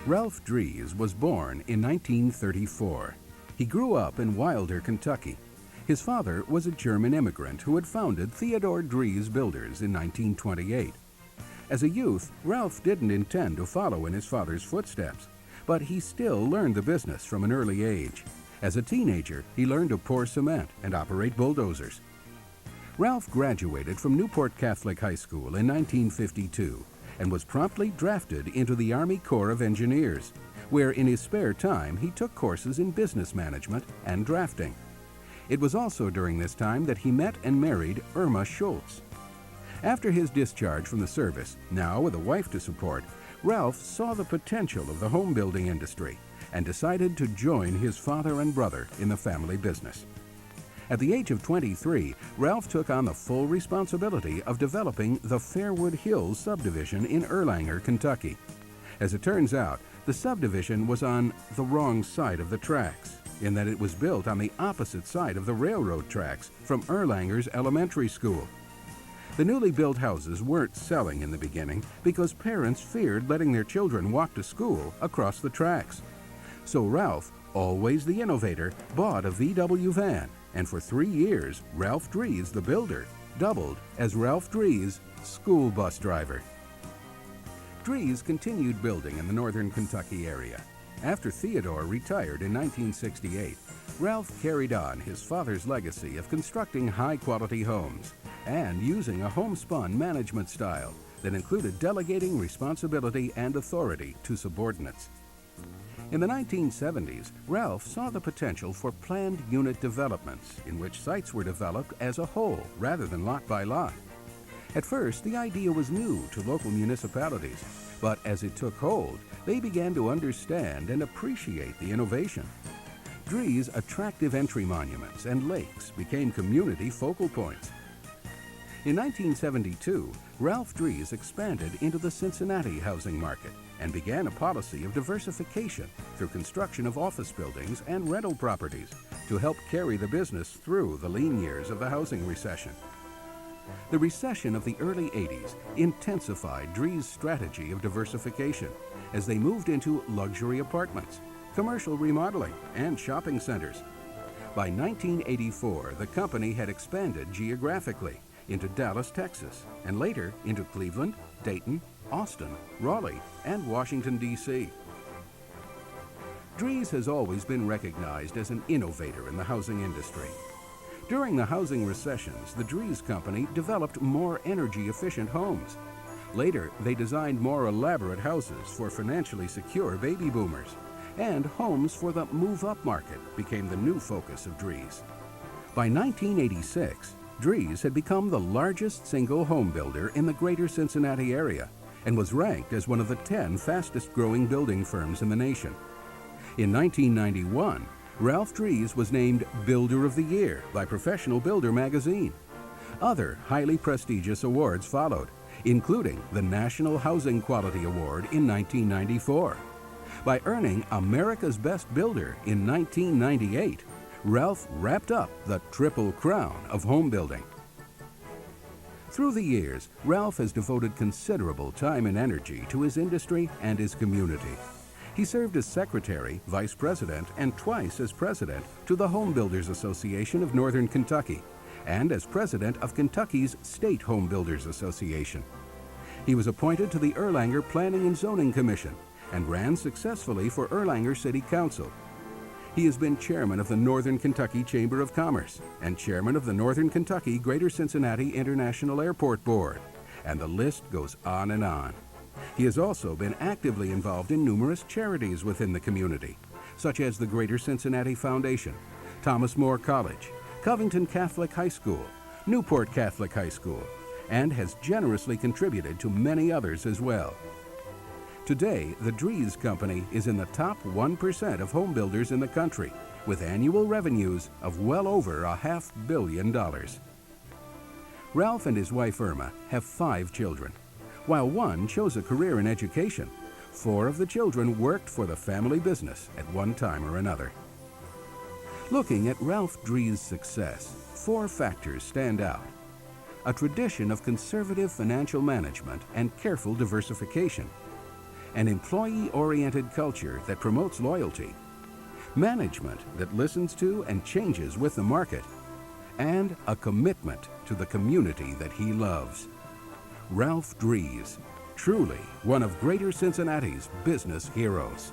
Ralph Drees was born in 1934. He grew up in Wilder, Kentucky. His father was a German immigrant who had founded Theodore Drees Builders in 1928. As a youth, Ralph didn't intend to follow in his father's footsteps, but he still learned the business from an early age. As a teenager, he learned to pour cement and operate bulldozers. Ralph graduated from Newport Catholic High School in 1952 and was promptly drafted into the Army Corps of Engineers, where in his spare time he took courses in business management and drafting. It was also during this time that he met and married Irma Schultz. After his discharge from the service, now with a wife to support, Ralph saw the potential of the home building industry and decided to join his father and brother in the family business. At the age of 23, Ralph took on the full responsibility of developing the Fairwood Hills subdivision in Erlanger, Kentucky. As it turns out, the subdivision was on the wrong side of the tracks, in that it was built on the opposite side of the railroad tracks from Erlanger's elementary school. The newly built houses weren't selling in the beginning because parents feared letting their children walk to school across the tracks. So Ralph, always the innovator, bought a VW van, and for 3 years, Ralph Drees, the builder, doubled as Ralph Drees, school bus driver. Drees continued building in the northern Kentucky area. After Theodore retired in 1968, Ralph carried on his father's legacy of constructing high-quality homes and using a homespun management style that included delegating responsibility and authority to subordinates. In the 1970s, Ralph saw the potential for planned unit developments in which sites were developed as a whole rather than lot by lot. At first, the idea was new to local municipalities, but as it took hold, they began to understand and appreciate the innovation. Drees' attractive entry monuments and lakes became community focal points. In 1972, Ralph Drees expanded into the Cincinnati housing market and began a policy of diversification through construction of office buildings and rental properties to help carry the business through the lean years of the housing recession. The recession of the early 80s intensified Drees' strategy of diversification as they moved into luxury apartments, commercial remodeling, and shopping centers. By 1984, the company had expanded geographically into Dallas, Texas, and later into Cleveland, Dayton, Austin, Raleigh, and Washington, D.C. Drees has always been recognized as an innovator in the housing industry. During the housing recessions, the Drees Company developed more energy-efficient homes. Later, they designed more elaborate houses for financially secure baby boomers, and homes for the move-up market became the new focus of Drees. By 1986, Drees had become the largest single home builder in the greater Cincinnati area and was ranked as one of the 10 fastest-growing building firms in the nation. In 1991, Ralph Drees was named Builder of the Year by Professional Builder magazine. Other highly prestigious awards followed, including the National Housing Quality Award in 1994. By earning America's Best Builder in 1998, Ralph wrapped up the Triple Crown of home building. Through the years, Ralph has devoted considerable time and energy to his industry and his community. He served as secretary, vice president, and twice as president to the Home Builders Association of Northern Kentucky, and as president of Kentucky's State Home Builders Association. He was appointed to the Erlanger Planning and Zoning Commission and ran successfully for Erlanger City Council. He has been chairman of the Northern Kentucky Chamber of Commerce and chairman of the Northern Kentucky Greater Cincinnati International Airport Board, and the list goes on and on. He has also been actively involved in numerous charities within the community, such as the Greater Cincinnati Foundation, Thomas More College, Covington Catholic High School, Newport Catholic High School, and has generously contributed to many others as well. Today, the Drees Company is in the top 1% of home builders in the country, with annual revenues of well over $500 million. Ralph and his wife Irma have 5 children. While one chose a career in education, 4 of the children worked for the family business at one time or another. Looking at Ralph Drees' success, 4 factors stand out. A tradition of conservative financial management and careful diversification, an employee-oriented culture that promotes loyalty, management that listens to and changes with the market, and a commitment to the community that he loves. Ralph Drees, truly one of Greater Cincinnati's business heroes.